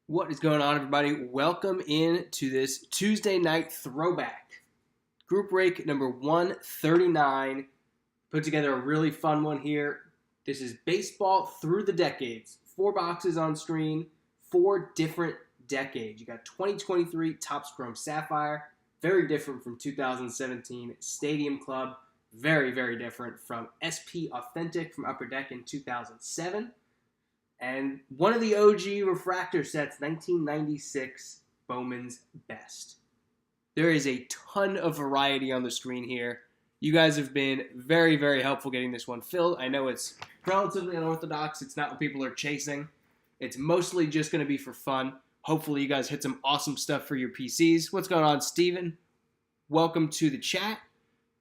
What is going on, everybody? Welcome in to this Tuesday night throwback. Group break number 139. Put together a really fun one here. This is baseball through the decades. 4 boxes on screen, 4 different decades. You got 2023 Topps Chrome Sapphire, very different from 2017 Stadium Club, very, very different from SP Authentic from Upper Deck in 2007. And one of the OG refractor sets, 1996 Bowman's Best. There is a ton of variety on the screen here. You guys have been very, very helpful getting this one filled. I know it's relatively unorthodox. It's not what people are chasing. It's mostly just going to be for fun. Hopefully you guys hit some awesome stuff for your PCs. What's going on, Steven? Welcome to the chat.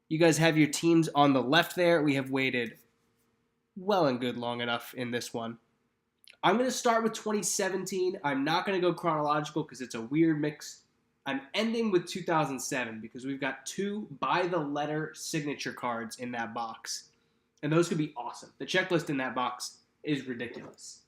You guys have your teams on the left there. We have waited well and good long enough in this one. I'm going to start with 2017. I'm not going to go chronological because it's a weird mix. I'm ending with 2007 because we've got 2 by-the-letter signature cards in that box. And those could be awesome. The checklist in that box is ridiculous.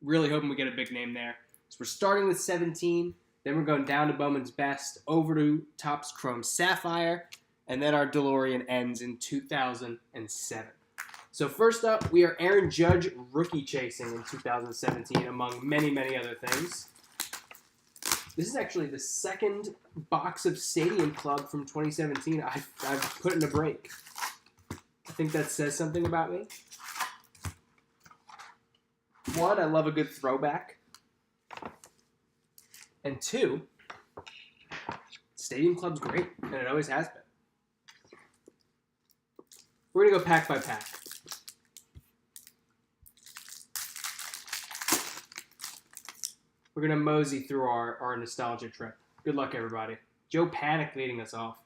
Really hoping we get a big name there. So we're starting with 17. Then we're going down to Bowman's Best, over to Topps Chrome Sapphire. And then our DeLorean ends in 2007. So first up, we are Aaron Judge rookie chasing in 2017, among many, many other things. This is actually the second box of Stadium Club from 2017 I've put in a break. I think that says something about me. 1, I love a good throwback. And 2, Stadium Club's great, and it always has been. We're going to go pack by pack. We're going to mosey through our nostalgia trip. Good luck, everybody. Joe Panic leading us off.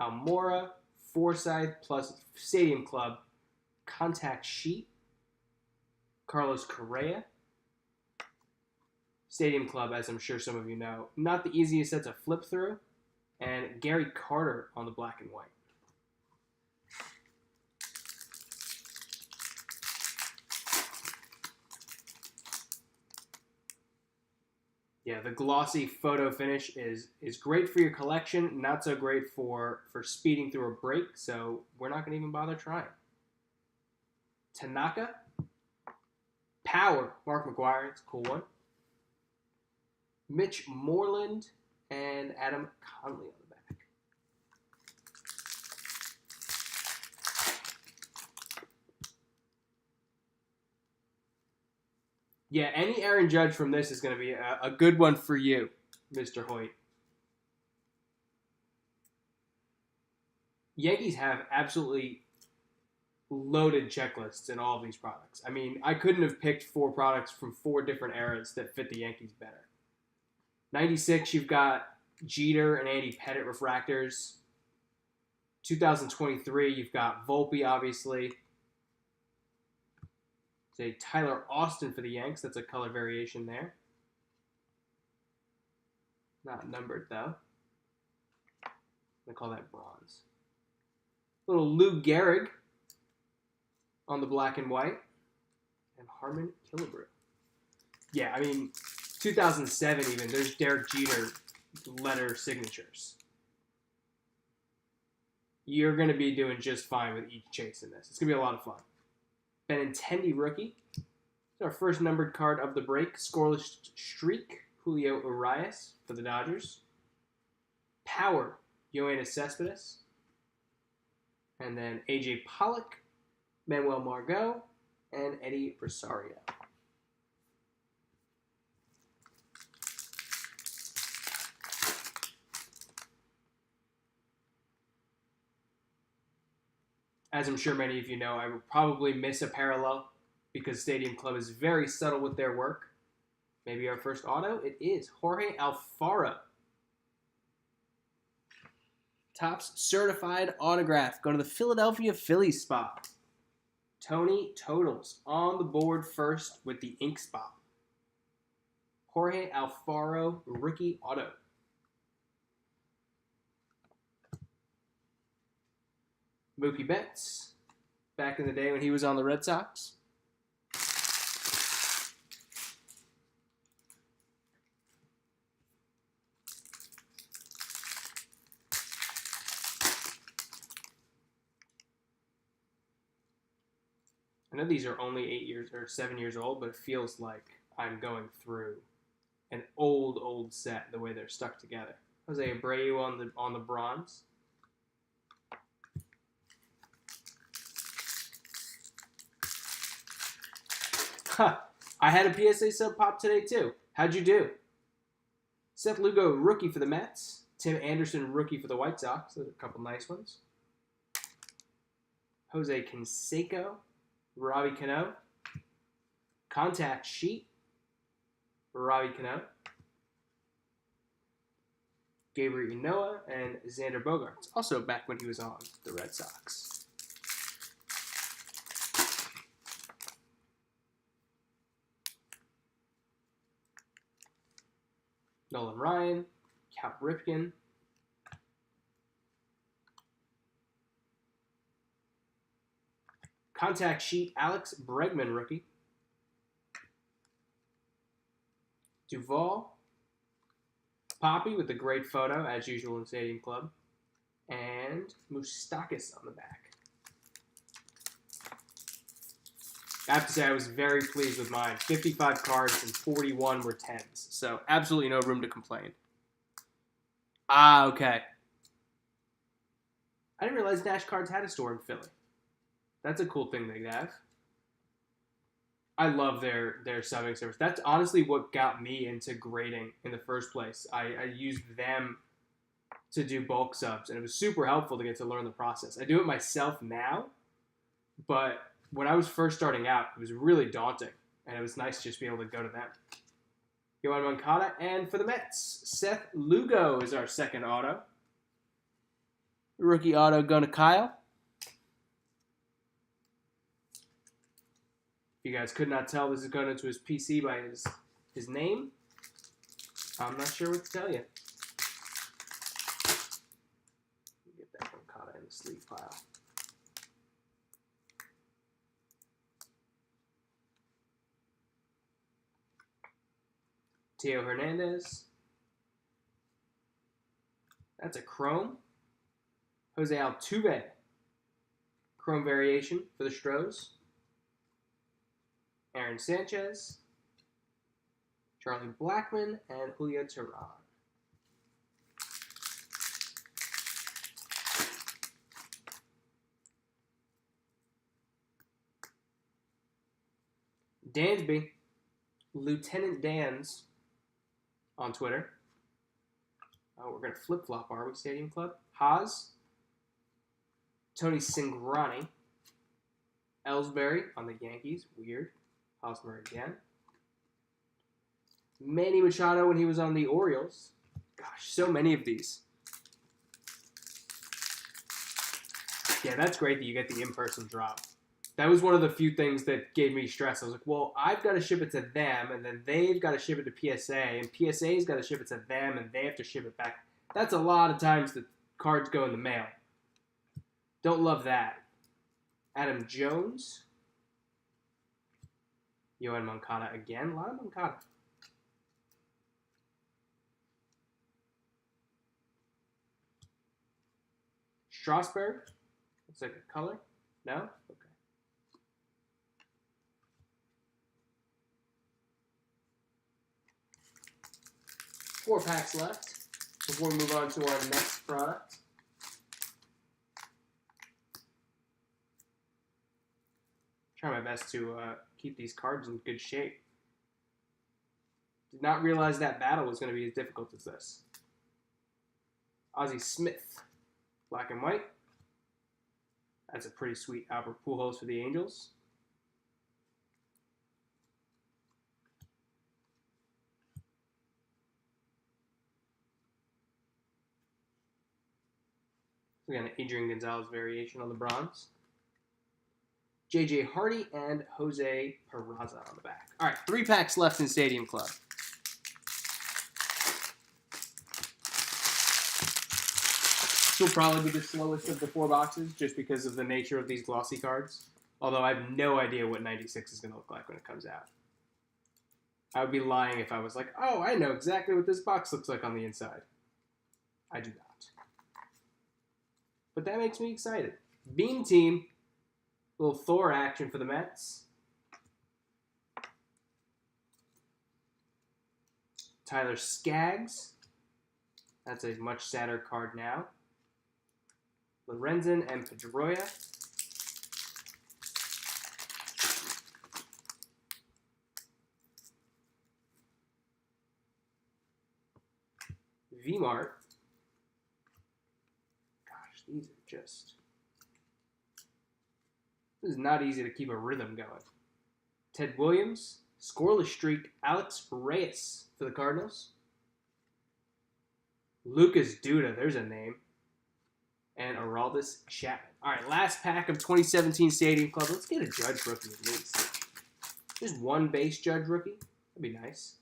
Almora, Forsythe, plus Stadium Club. Contact Sheet. Carlos Correa. Stadium Club, as I'm sure some of you know. Not the easiest set to flip through. And Gary Carter on the black and white. Yeah, the glossy photo finish is great for your collection, not so great for speeding through a break, so we're not going to even bother trying. Tanaka. Power, Mark McGuire, it's a cool one. Mitch Moreland and Adam Conley on the back. Yeah, any Aaron Judge from this is going to be a good one for you, Mr. Hoyt. Yankees have absolutely loaded checklists in all of these products. I mean, I couldn't have picked 4 products from 4 different eras that fit the Yankees better. 96, you've got Jeter and Andy Pettit refractors. 2023, you've got Volpe, obviously. Say Tyler Austin for the Yanks. That's a color variation there. Not numbered, though. I'm going to call that bronze. Little Lou Gehrig on the black and white. And Harmon Killebrew. Yeah, I mean, 2007 even, there's Derek Jeter letter signatures. You're going to be doing just fine with each chase in this. It's going to be a lot of fun. Benintendi rookie. It's our first numbered card of the break. Scoreless streak. Julio Urias for the Dodgers. Power. Yoenis Cespedes. And then A.J. Pollock. Manuel Margot. And Eddie Rosario. As I'm sure many of you know, I will probably miss a parallel because Stadium Club is very subtle with their work. Maybe our first auto? It is Jorge Alfaro. Topps certified autograph going to the Philadelphia Phillies spot. Tony Totals on the board first with the ink spot. Jorge Alfaro rookie auto. Mookie Betts, back in the day when he was on the Red Sox. I know these are only 8 years or 7 years old, but it feels like I'm going through an old set the way they're stuck together. Jose Abreu on the bronze. I had a PSA sub pop today too. How'd you do? Seth Lugo, rookie for the Mets. Tim Anderson, rookie for the White Sox. Those are a couple nice ones. Jose Canseco, Robbie Cano. Contact sheet, Robbie Cano. Gabriel Ynoa and Xander Bogaerts. Also back when he was on the Red Sox. Nolan Ryan, Cal Ripken. Contact sheet, Alex Bregman, rookie. Duvall. Poppy with a great photo, as usual in Stadium Club. And Moustakas on the back. I have to say I was very pleased with mine. 55 cards and 41 were 10s. So absolutely no room to complain. Ah, okay. I didn't realize Nash Cards had a store in Philly. That's a cool thing they have. I love their subbing service. That's honestly what got me into grading in the first place. I used them to do bulk subs, and it was super helpful to get to learn the process. I do it myself now, but when I was first starting out, it was really daunting, and it was nice to just be able to go to them. Yohan Moncada, and for the Mets, Seth Lugo is our second auto. Rookie auto going to Kyle. If you guys could not tell, this is going into his PC by his name. I'm not sure what to tell you. Get that Moncada in the sleeve pile. Teo Hernandez. That's a chrome. Jose Altuve. Chrome variation for the Stros. Aaron Sanchez. Charlie Blackmon and Julio Teheran. Dansby. Lieutenant Dans on Twitter. Oh, we're going to flip-flop, are we, Stadium Club? Haas. Tony Cingrani. Ellsbury on the Yankees. Weird. Hosmer again. Manny Machado when he was on the Orioles. Gosh, so many of these. Yeah, that's great that you get the in-person drop. That was one of the few things that gave me stress. I was like, well, I've got to ship it to them, and then they've got to ship it to PSA, and PSA's got to ship it to them, and they have to ship it back. That's a lot of times that cards go in the mail. Don't love that. Adam Jones. Yohan Moncada again. A lot of Moncada. Strasburg. Looks like a color. No? Okay. 4 packs left before we move on to our next product. Try my best to keep these cards in good shape. Did not realize that battle was going to be as difficult as this. Ozzie Smith, black and white. That's a pretty sweet Albert Pujols for the Angels. We got an Adrian Gonzalez variation on the bronze. J.J. Hardy and Jose Peraza on the back. All right, 3 packs left in Stadium Club. This will probably be the slowest of the 4 boxes just because of the nature of these glossy cards. Although I have no idea what 96 is going to look like when it comes out. I would be lying if I was like, oh, I know exactly what this box looks like on the inside. I do not. But that makes me excited. Beam Team. Little Thor action for the Mets. Tyler Skaggs. That's a much sadder card now. Lorenzen and Pedroia. V-Mart. Gosh, these are just... This is not easy to keep a rhythm going. Ted Williams, scoreless streak, Alex Reyes for the Cardinals. Lucas Duda, there's a name. And Aroldis Chapman. All right, last pack of 2017 Stadium Club. Let's get a Judge rookie at least. Just 1 base Judge rookie. That'd be nice.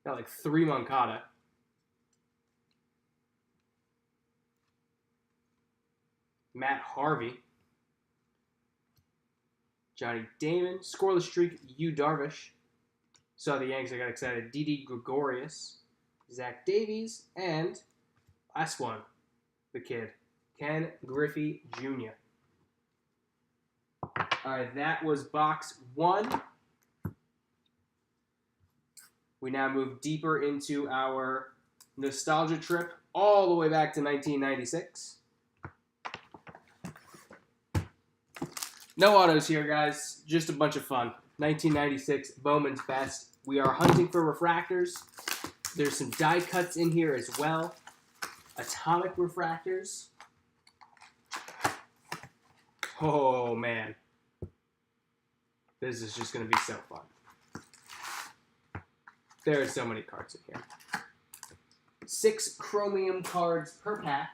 Got like 3 Moncada. Matt Harvey. Johnny Damon. Scoreless streak, Yu Darvish. Saw the Yanks, I got excited. Didi Gregorius. Zach Davies. And last one, the kid, Ken Griffey Jr. All right, that was box 1. We now move deeper into our nostalgia trip all the way back to 1996. No autos here, guys. Just a bunch of fun. 1996, Bowman's Best. We are hunting for refractors. There's some die cuts in here as well. Atomic refractors. Oh, man. This is just going to be so fun. There are so many cards in here. 6 chromium cards per pack.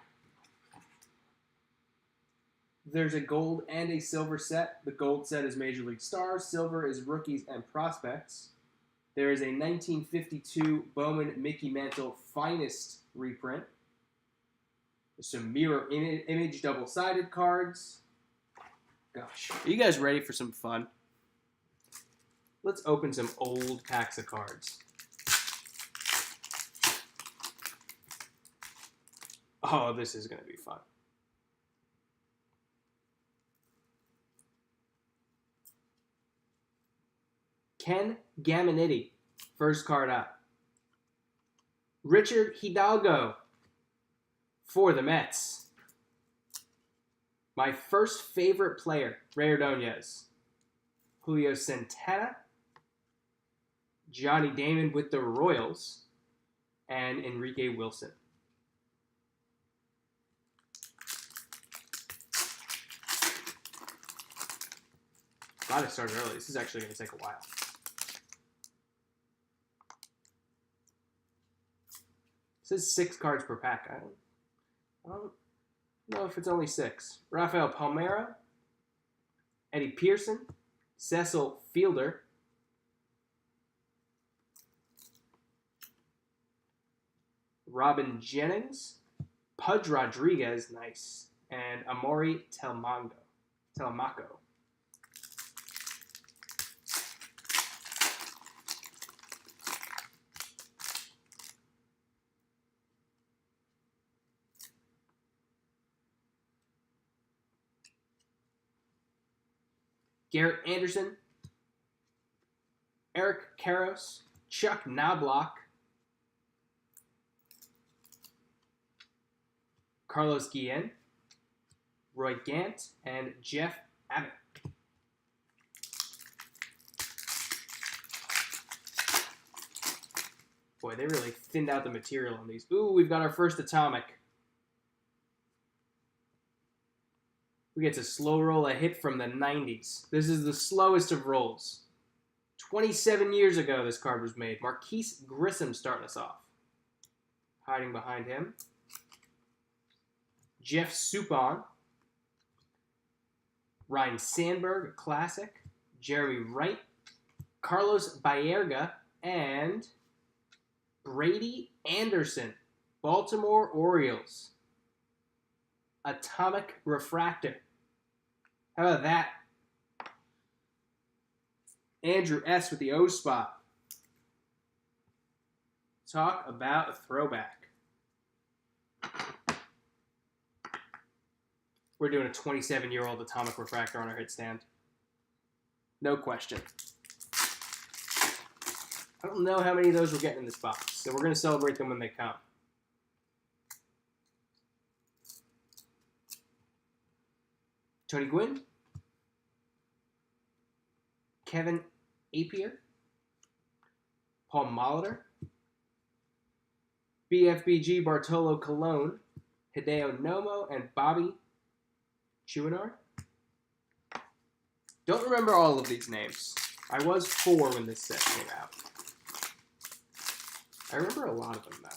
There's a gold and a silver set. The gold set is Major League Stars. Silver is Rookies and Prospects. There is a 1952 Bowman Mickey Mantle Finest reprint. There's some mirror image double-sided cards. Gosh, are you guys ready for some fun? Let's open some old packs of cards. Oh, this is going to be fun. Ken Gaminetti, first card up. Richard Hidalgo for the Mets. My first favorite player, Ray Ordonez. Julio Santana. Johnny Damon with the Royals. And Enrique Wilson. Glad I started early. This is actually going to take a while. It says 6 cards per pack. I don't know if it's only 6. Rafael Palmeiro, Eddie Pearson, Cecil Fielder, Robin Jennings, Pudge Rodriguez, nice, and Amori Telemaco. Garrett Anderson, Eric Karros, Chuck Knobloch, Carlos Guillen, Roy Gant, and Jeff Abbott. Boy, they really thinned out the material on these. Ooh, we've got our first Atomic. We get to slow roll a hit from the 90s. This is the slowest of rolls. 27 years ago this card was made. Marquise Grissom starting us off. Hiding behind him. Jeff Suppan. Ryan Sandberg, a classic. Jeremy Wright. Carlos Baerga. And Brady Anderson. Baltimore Orioles. Atomic Refractor. How about that? Andrew S. with the O spot. Talk about a throwback. We're doing a 27-year-old Atomic Refractor on our hit stand. No question. I don't know how many of those we're getting in this box, so we're going to celebrate them when they come. Tony Gwynn. Kevin Apier. Paul Molitor. BFBG Bartolo Colon. Hideo Nomo and Bobby Chouinard. Don't remember all of these names. I was 4 when this set came out. I remember a lot of them, though,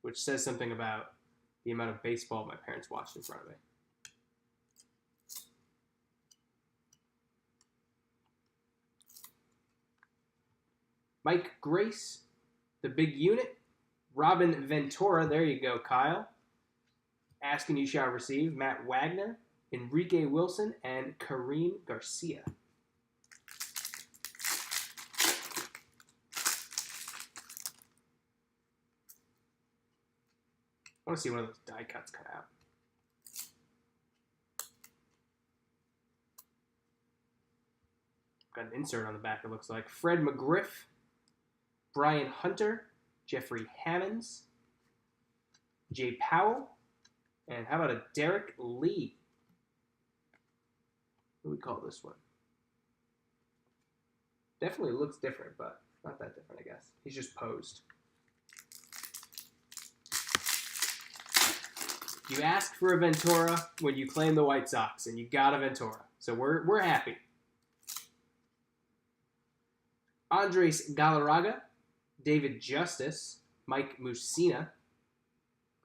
which says something about the amount of baseball my parents watched in front of me. Mike Grace, the big unit. Robin Ventura, there you go, Kyle. Asking You Shall Receive. Matt Wagner, Enrique Wilson, and Kareem Garcia. I want to see one of those die cuts come out. Got an insert on the back, it looks like. Fred McGriff, Brian Hunter, Jeffrey Hammonds, Jay Powell, and how about a Derek Lee? What do we call this one? Definitely looks different, but not that different, I guess. He's just posed. You asked for a Ventura when you claim the White Sox, and you got a Ventura. So we're happy. Andres Galarraga, David Justice, Mike Mussina.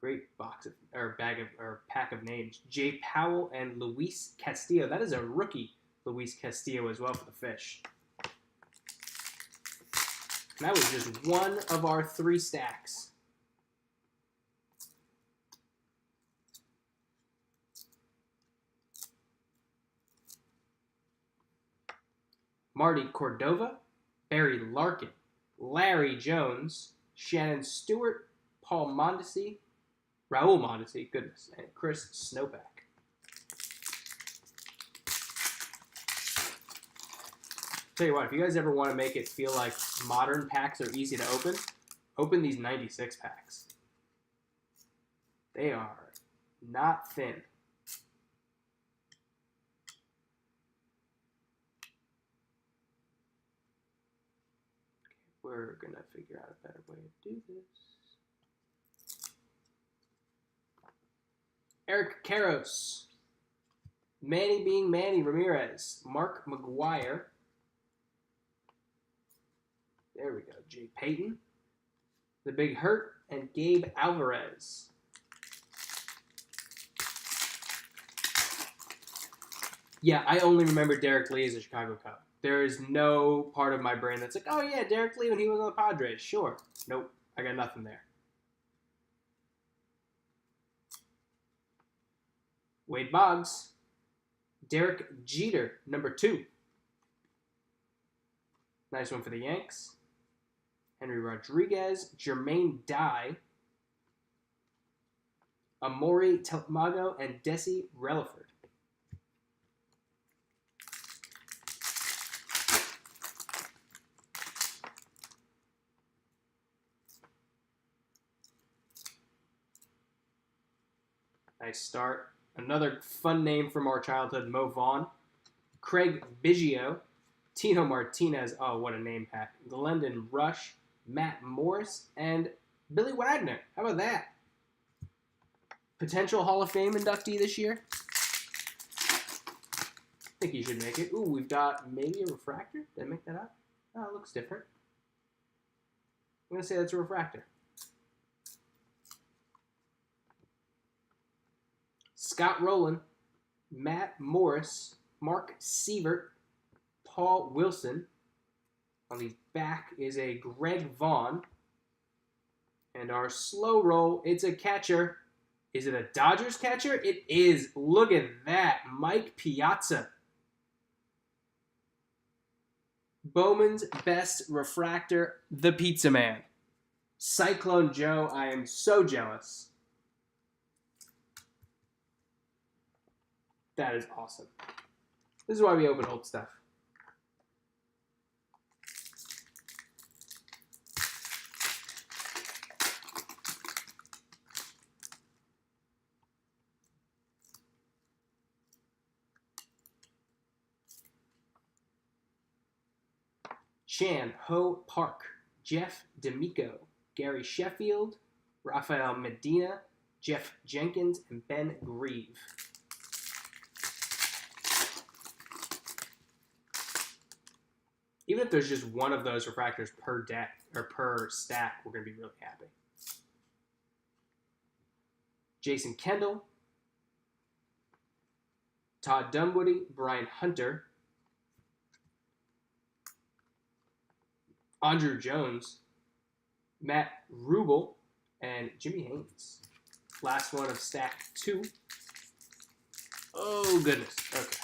Great box of, or pack of names. Jay Powell and Luis Castillo. That is a rookie, Luis Castillo, as well for the Fish. And that was just one of our 3 stacks. Marty Cordova, Barry Larkin, Larry Jones, Shannon Stewart, Paul Mondesi, Raul Mondesi, goodness, and Chris Snowback. Tell you what, if you guys ever want to make it feel like modern packs are easy to open these 96 packs. They are not thin. We're going to figure out a better way to do this. Eric Karros. Manny being Manny Ramirez. Mark McGuire. There we go. Jay Payton. The Big Hurt. And Gabe Alvarez. Yeah, I only remember Derek Lee as a Chicago Cub. There is no part of my brain that's like, oh yeah, Derek Lee when he was on the Padres. Sure. Nope. I got nothing there. Wade Boggs. Derek Jeter, number 2. Nice one for the Yanks. Henry Rodriguez. Jermaine Dye. Amori Telemago and Desi Relaford. Nice start. Another fun name from our childhood, Mo Vaughn. Craig Biggio. Tino Martinez. Oh, what a name pack. Glendon Rush. Matt Morris. And Billy Wagner. How about that? Potential Hall of Fame inductee this year. think he should make it. Ooh, we've got maybe a refractor. Did I make that up? Oh, it looks different. I'm going to say that's a refractor. Scott Rowland, Matt Morris, Mark Sievert, Paul Wilson. On the back is a Greg Vaughn. And our slow roll, it's a catcher. Is it a Dodgers catcher? It is. Look at that. Mike Piazza. Bowman's best refractor, the Pizza Man. Cyclone Joe, I am so jealous. That is awesome. This is why we open old stuff. Chan Ho Park, Jeff D'Amico, Gary Sheffield, Rafael Medina, Jeff Jenkins, and Ben Grieve. Even if there's just one of those refractors per deck or per stack, we're going to be really happy. Jason Kendall, Todd Dunwoody, Brian Hunter, Andrew Jones, Matt Rubel, and Jimmy Haynes. Last one of stack 2. Oh, goodness. Okay.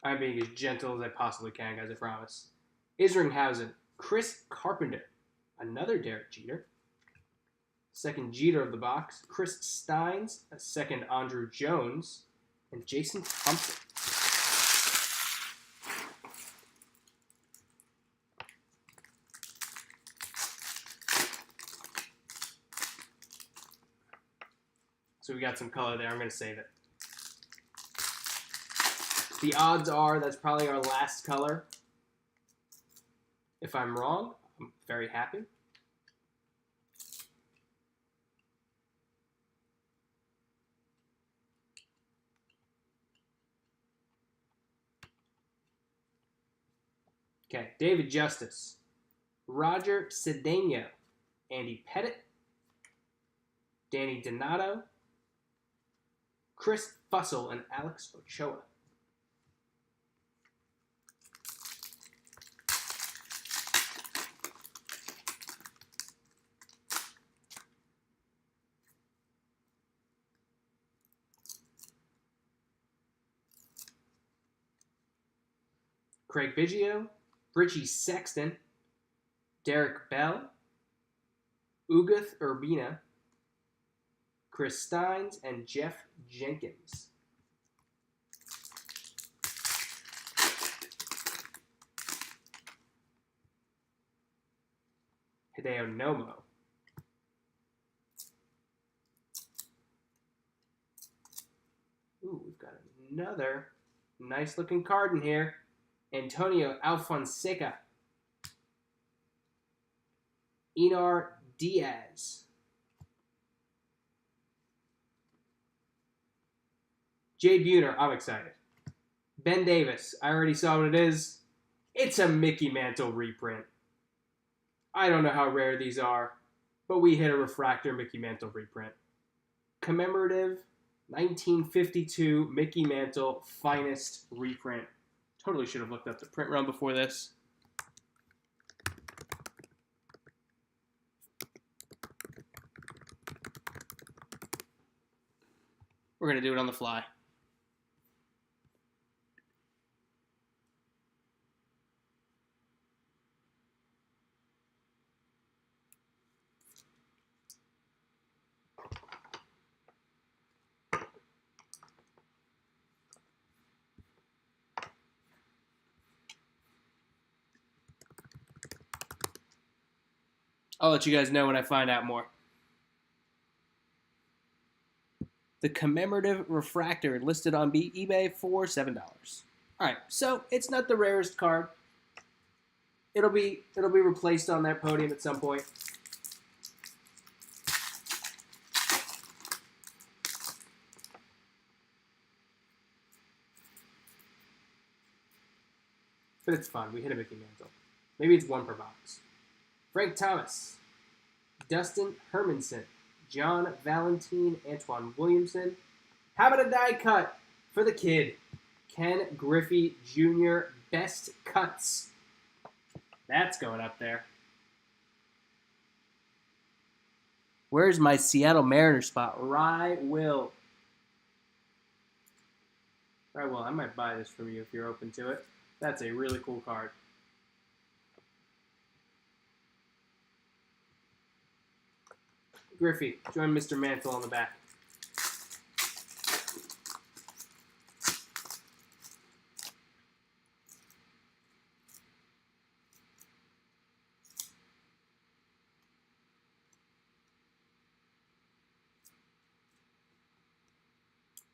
I'm being as gentle as I possibly can, guys, I promise. Isringhausen, Chris Carpenter, another Derek Jeter. Second Jeter of the box, Chris Steins, a second Andrew Jones, and Jason Thompson. So we got some color there. I'm going to save it. The odds are that's probably our last color. If I'm wrong, I'm very happy. Okay, David Justice, Roger Cedeno, Andy Pettit, Danny Donato, Chris Fussell, and Alex Ochoa. Craig Biggio, Richie Sexton, Derek Bell, Uguth Urbina, Chris Steins, and Jeff Jenkins. Hideo Nomo. Ooh, we've got another nice looking card in here. Antonio Alfonseca. Enar Diaz. Jay Buhner, I'm excited. Ben Davis, I already saw what it is. It's a Mickey Mantle reprint. I don't know how rare these are, but we hit a refractor Mickey Mantle reprint. Commemorative 1952 Mickey Mantle finest reprint. Totally should have looked up the print run before this. We're going to do it on the fly. I'll let you guys know when I find out more. The commemorative refractor listed on eBay for $7. All All right, so it's not the rarest card. It'll be replaced on that podium at some point. But it's fun. We hit a Mickey Mantle. Maybe it's one per box. Frank Thomas, Dustin Hermanson, John Valentine, Antoine Williamson. How about a die cut for the kid? Ken Griffey Jr. Best cuts. That's going up there. Where's my Seattle Mariners spot? Rye Will. Rye Will, I might buy this from you if you're open to it. That's a really cool card. Griffey, join Mr. Mantle on the back.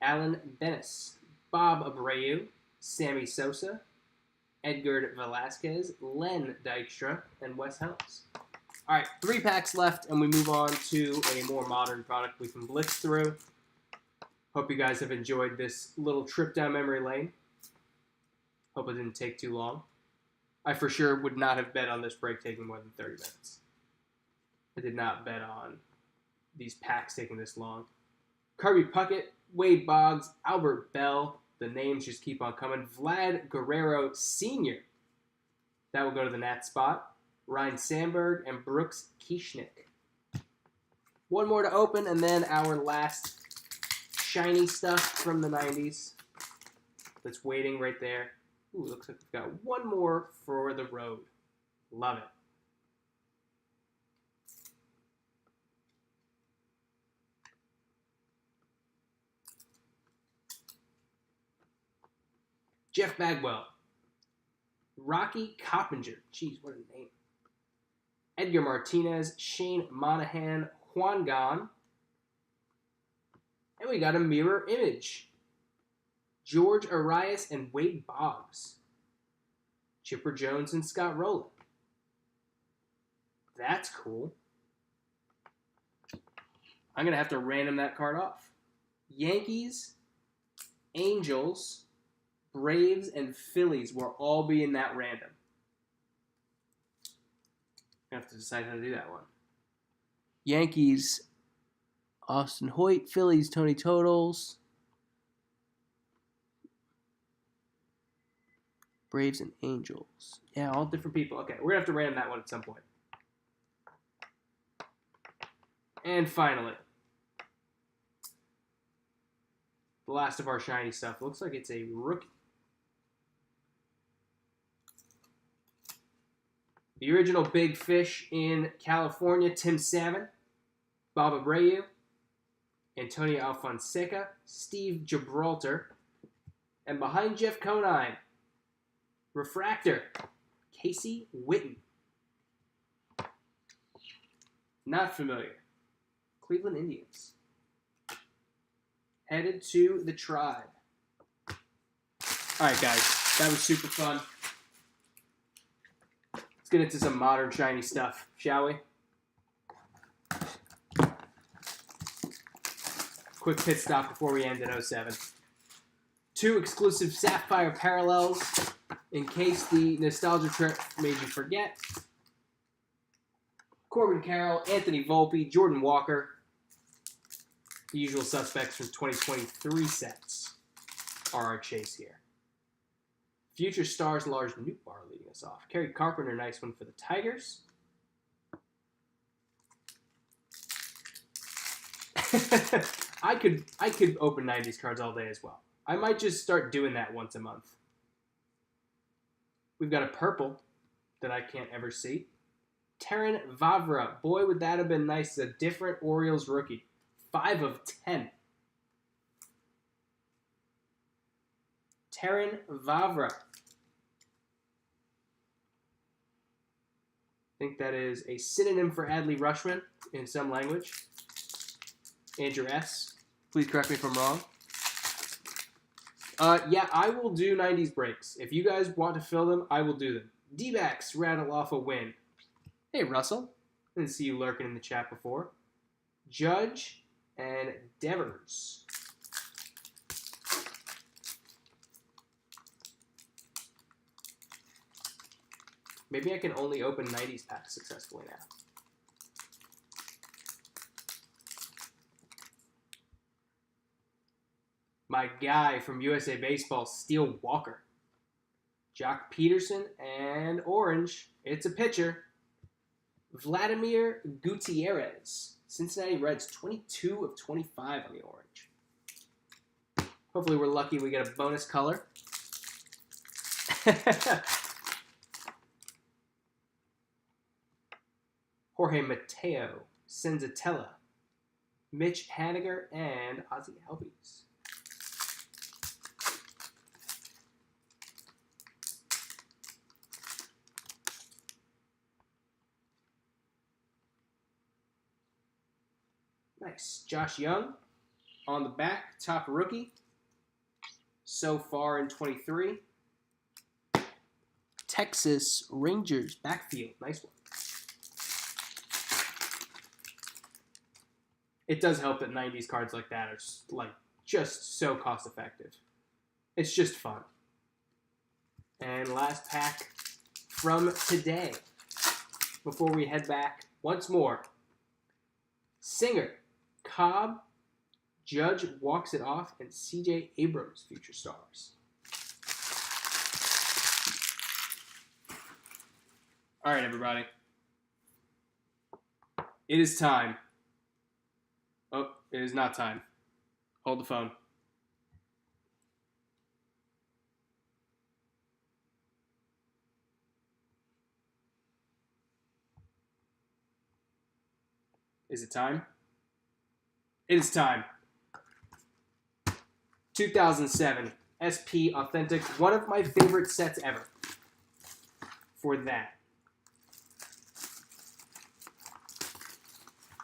Alan Bennis, Bob Abreu, Sammy Sosa, Edgar Velasquez, Len Dykstra, and Wes Helms. All right, 3 packs left, and we move on to a more modern product we can blitz through. Hope you guys have enjoyed this little trip down memory lane. Hope it didn't take too long. I for sure would not have bet on this break taking more than 30 minutes. I did not bet on these packs taking this long. Kirby Puckett, Wade Boggs, Albert Bell. The names just keep on coming. Vlad Guerrero Sr. That will go to the Nats spot. Ryan Sandberg and Brooks Kieschnick. One more to open, and then our last shiny stuff from the 90s that's waiting right there. Ooh, looks like we've got one more for the road. Love it. Jeff Bagwell. Rocky Coppinger. Jeez, what a name. Edgar Martinez, Shane Monahan, Juan Gan. And we got a mirror image. George Arias and Wade Boggs. Chipper Jones and Scott Rowland. That's cool. I'm going to have to random that card off. Yankees, Angels, Braves, and Phillies will all be in that random. I have to decide how to do that one. Yankees, Austin Hoyt. Phillies, Tony Totals. Braves and Angels. Yeah, all different people. Okay, we're going to have to random that one at some point. And finally, the last of our shiny stuff. Looks like it's a rookie. The original big fish in California, Tim Salmon, Bob Abreu, Antonio Alfonseca, Steve Gibraltar, and behind Jeff Conine, Refractor, Casey Witten. Not familiar. Cleveland Indians. Headed to the Tribe. All right, guys. That was super fun. Let's get into some modern shiny stuff, shall we? Quick pit stop before we end at 07. 2 exclusive Sapphire parallels in case the nostalgia trip made you forget. Corbin Carroll, Anthony Volpe, Jordan Walker. The usual suspects from 2023 sets are our chase here. Future Stars Lars Nootbaar leading us off. Kerry Carpenter, nice one for the Tigers. I could open 90s cards all day as well. I might just start doing that once a month. We've got a purple that I can't ever see. Terran Vavra. Boy, would that have been nice. It's a different Orioles rookie. 5 of 10. Terran Vavra. I think that is a synonym for Adley Rushman in some language. Andrew S. Please correct me if I'm wrong. Yeah, I will do 90s breaks. If you guys want to fill them, I will do them. D-backs rattle off a win. Hey, Russell. I didn't see you lurking in the chat before. Judge and Devers. Maybe I can only open 90s packs successfully now. My guy from USA Baseball, Steele Walker. Jock Peterson and orange. It's a pitcher. Vladimir Gutierrez. Cincinnati Reds, 22 of 25 on the orange. Hopefully we're lucky we get a bonus color. Jorge Mateo, Senzatella, Mitch Haniger, and Ozzie Albies. Nice. Josh Young on the back, top rookie. So far in 23. Texas Rangers backfield. Nice one. It does help that 90s cards like that are just so cost effective. It's just fun. And last pack from today. Before we head back once more. Singer, Cobb, Judge walks it off, and C.J. Abrams, future stars. All right, everybody. It is time. Oh, it is not time. Hold the phone. Is it time? It is time. 2007 SP Authentic. One of my favorite sets ever. For that.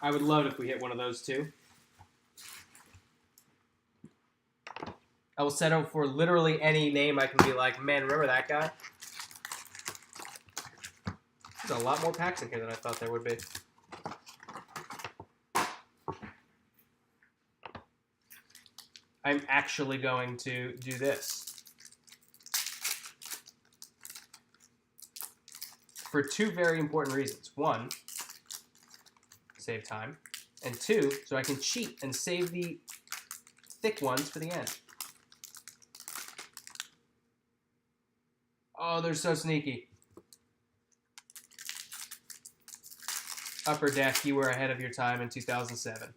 I would love if we hit one of those too. I will settle for literally any name I can be like, man, remember that guy? There's a lot more packs in here than I thought there would be. I'm actually going to do this. For two very important reasons. One, save time. And two, so I can cheat and save the thick ones for the end. Oh, they're so sneaky. Upper Deck, you were ahead of your time in 2007.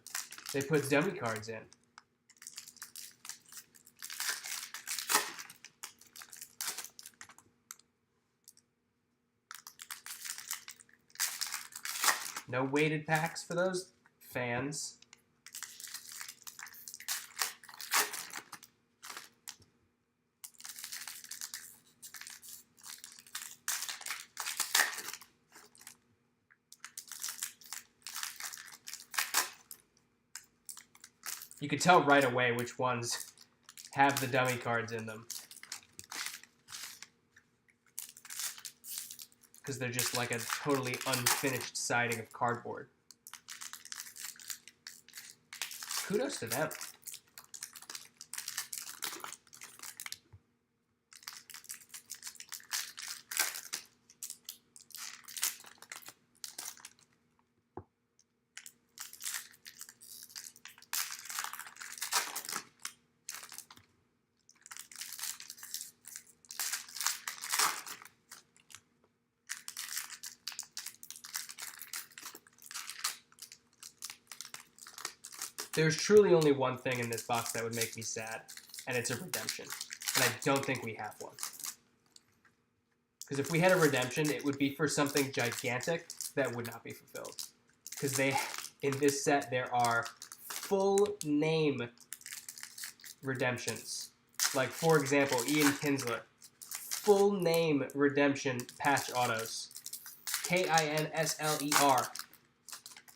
They put dummy cards in. No weighted packs for those fans. You can tell right away which ones have the dummy cards in them. Because they're just like a totally unfinished siding of cardboard. Kudos to them. There's truly only one thing in this box that would make me sad, and it's a redemption. And I don't think we have one. Because if we had a redemption, it would be for something gigantic that would not be fulfilled. Because in this set, there are full name redemptions. Like, for example, Ian Kinsler. Full name redemption patch autos. Kinsler.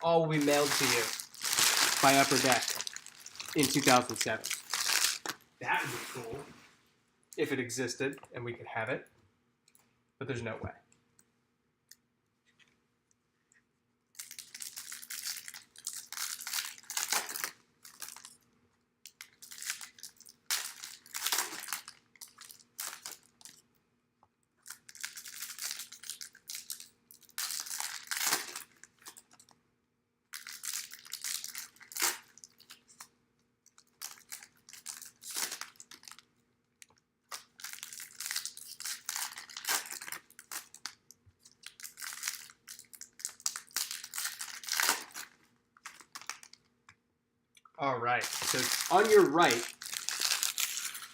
All will be mailed to you by Upper Deck in 2007. That would be cool. if it existed and we could have it, but there's no way. All right, so on your right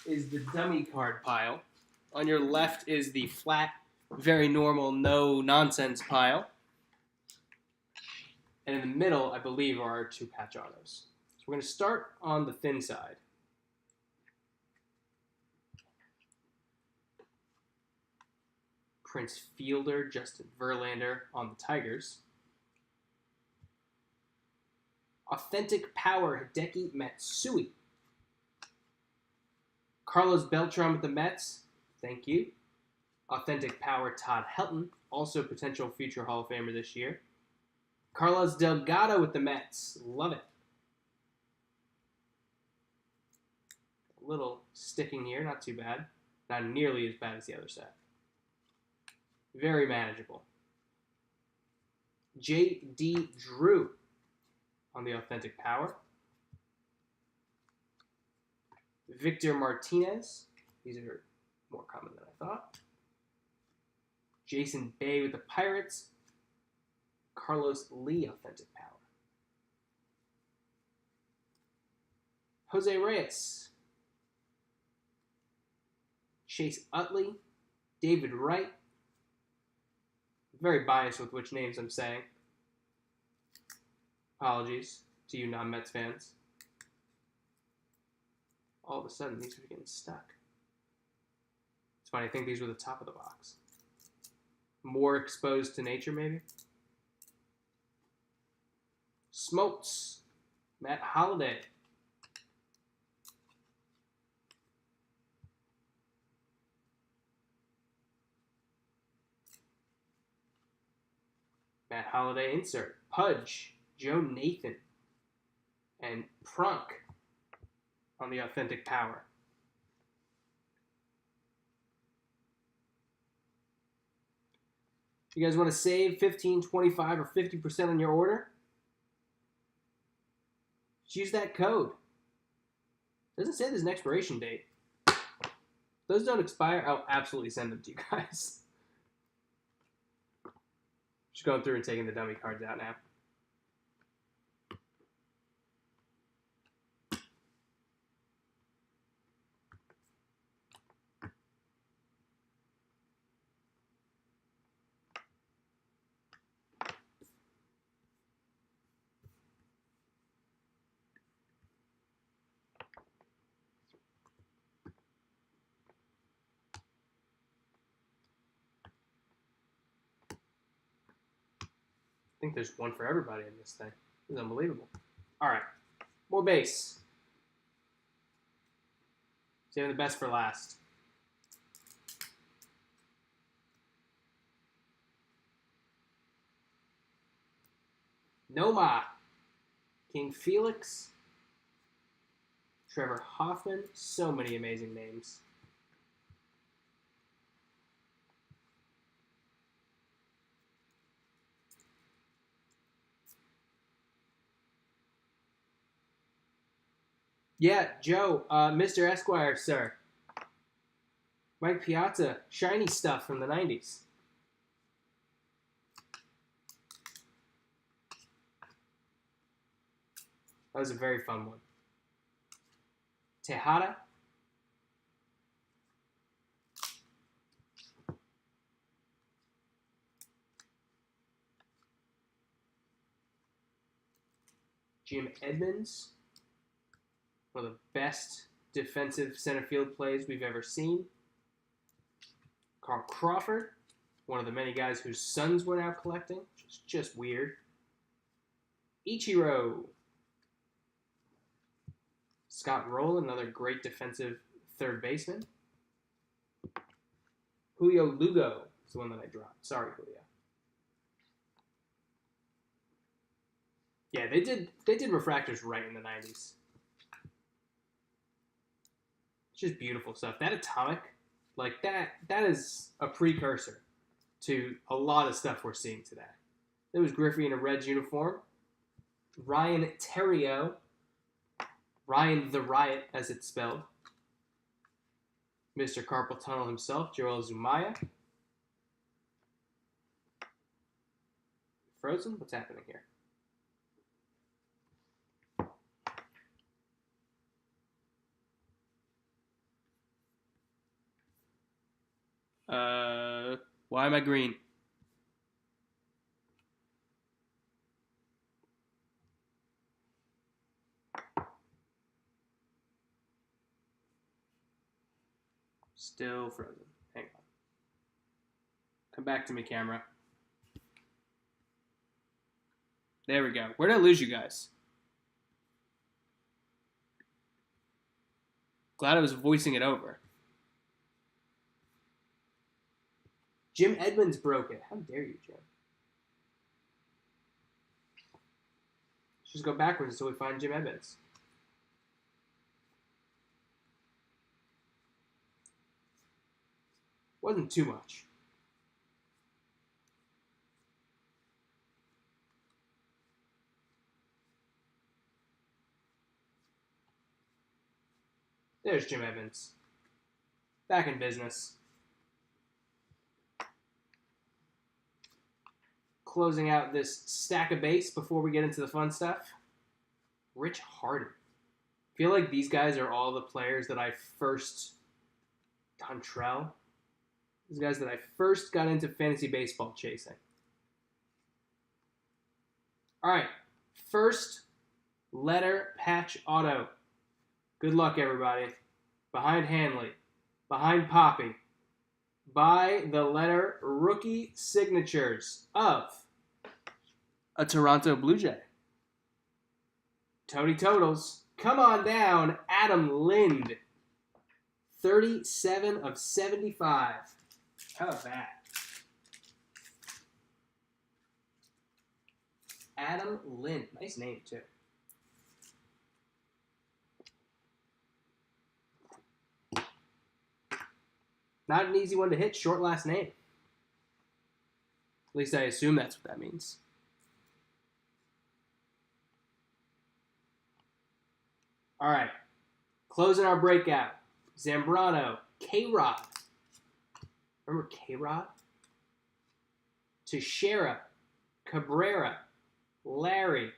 is the dummy card pile. On your left is the flat, very normal, no nonsense pile. And in the middle, I believe, are our 2 patch autos. So we're going to start on the thin side. Prince Fielder, Justin Verlander on the Tigers. Authentic Power, Hideki Matsui. Carlos Beltran with the Mets. Thank you. Authentic Power, Todd Helton. Also potential future Hall of Famer this year. Carlos Delgado with the Mets. Love it. A little sticking here. Not too bad. Not nearly as bad as the other set. Very manageable. J.D. Drew on the Authentic Power. Victor Martinez. These are more common than I thought. Jason Bay with the Pirates. Carlos Lee, Authentic Power. Jose Reyes. Chase Utley. David Wright. Very biased with which names I'm saying. Apologies to you non-Mets fans. All of a sudden, these are getting stuck. It's funny, I think these were the top of the box. More exposed to nature, maybe? Smoltz. Matt Holliday. Matt Holliday insert. Pudge. Joe Nathan. And Prunk on the Authentic Power. You guys want to save 15, 25, or 50% on your order? Just use that code. It doesn't say there's an expiration date. If those don't expire, I'll absolutely send them to you guys. Just going through and taking the dummy cards out now. I think there's one for everybody in this thing. This is unbelievable. All right. More base. Saving the best for last. Noma. King Felix. Trevor Hoffman. So many amazing names. Yeah, Joe, Mr. Esquire, sir. Mike Piazza, shiny stuff from the 90s. That was a very fun one. Tejada. Jim Edmonds. One of the best defensive center field plays we've ever seen. Carl Crawford, one of the many guys whose sons went out collecting, which is just weird. Ichiro. Scott Rowland, another great defensive third baseman. Julio Lugo is the one that I dropped. Sorry, Julio. Yeah, they did refractors right in the 90s. It's just beautiful stuff. That atomic, like that is a precursor to a lot of stuff we're seeing today. There was Griffey in a Reds uniform. Ryan Terrio. Ryan the Riot, as it's spelled. Mr. Carpal Tunnel himself, Joel Zumaya. Frozen? What's happening here? Why am I green? Still frozen. Hang on. Come back to me, camera. There we go. Where did I lose you guys? Glad I was voicing it over. Jim Edmonds broke it. How dare you, Jim? Let's just go backwards until we find Jim Edmonds. Wasn't too much. There's Jim Edmonds. Back in business. Closing out this stack of base before we get into the fun stuff. Rich Harden. I feel like these guys are all the players that I first... Dontrell. These guys that I first got into fantasy baseball chasing. All right. First letter patch auto. Good luck, everybody. Behind Hanley. Behind Poppy. By the letter rookie signatures of a Toronto Blue Jay. Tony Totals. Come on down. Adam Lind. 37 of 75. How about that? Adam Lind. Nice name, too. Not an easy one to hit. Short last name. At least I assume that's what that means. All right. Closing our breakout. Zambrano. K-Rod. Remember K-Rod? Teixeira. Cabrera. Larry.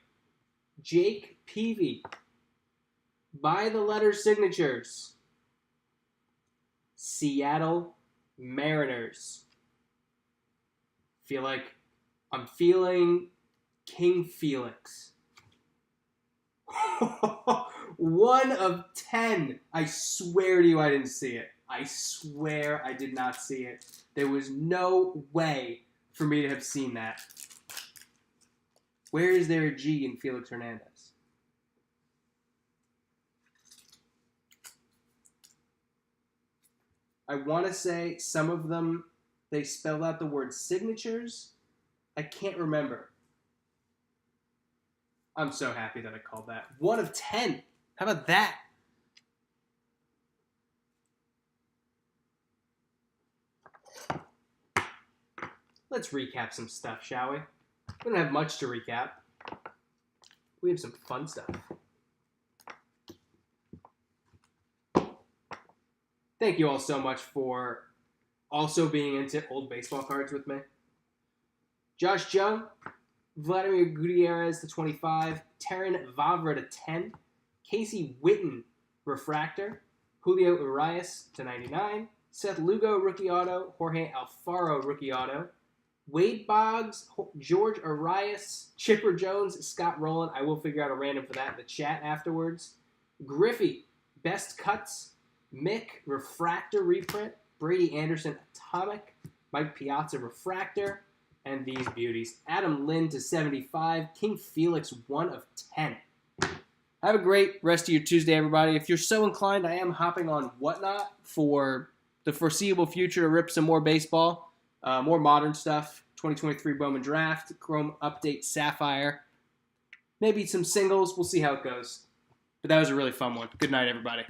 Jake Peavy. By the letter signatures. Seattle Mariners. Feel like I'm feeling King Felix. 1 of 10. I swear to you I didn't see it. I swear I did not see it. There was no way for me to have seen that. Where is there a G in Felix Hernandez? I want to say some of them, they spelled out the word signatures. I can't remember. I'm so happy that I called that. 1 of 10. How about that? Let's recap some stuff, shall we? We don't have much to recap. We have some fun stuff. Thank you all so much for also being into old baseball cards with me. Josh Jung, Vladimir Gutierrez to 25, Terran Vavra to 10, Casey Witten Refractor, Julio Urias to 99, Seth Lugo Rookie Auto, Jorge Alfaro Rookie Auto, Wade Boggs, George Arias, Chipper Jones, Scott Rowland. I will figure out a random for that in the chat afterwards. Griffey, Best Cuts, Mick, Refractor Reprint, Brady Anderson Atomic, Mike Piazza Refractor, and these beauties. Adam Lind to 75, King Felix 1 of 10. Have a great rest of your Tuesday, everybody. If you're so inclined, I am hopping on Whatnot for the foreseeable future to rip some more baseball, more modern stuff. 2023 Bowman Draft, Chrome Update Sapphire. Maybe some singles. We'll see how it goes. But that was a really fun one. Good night, everybody.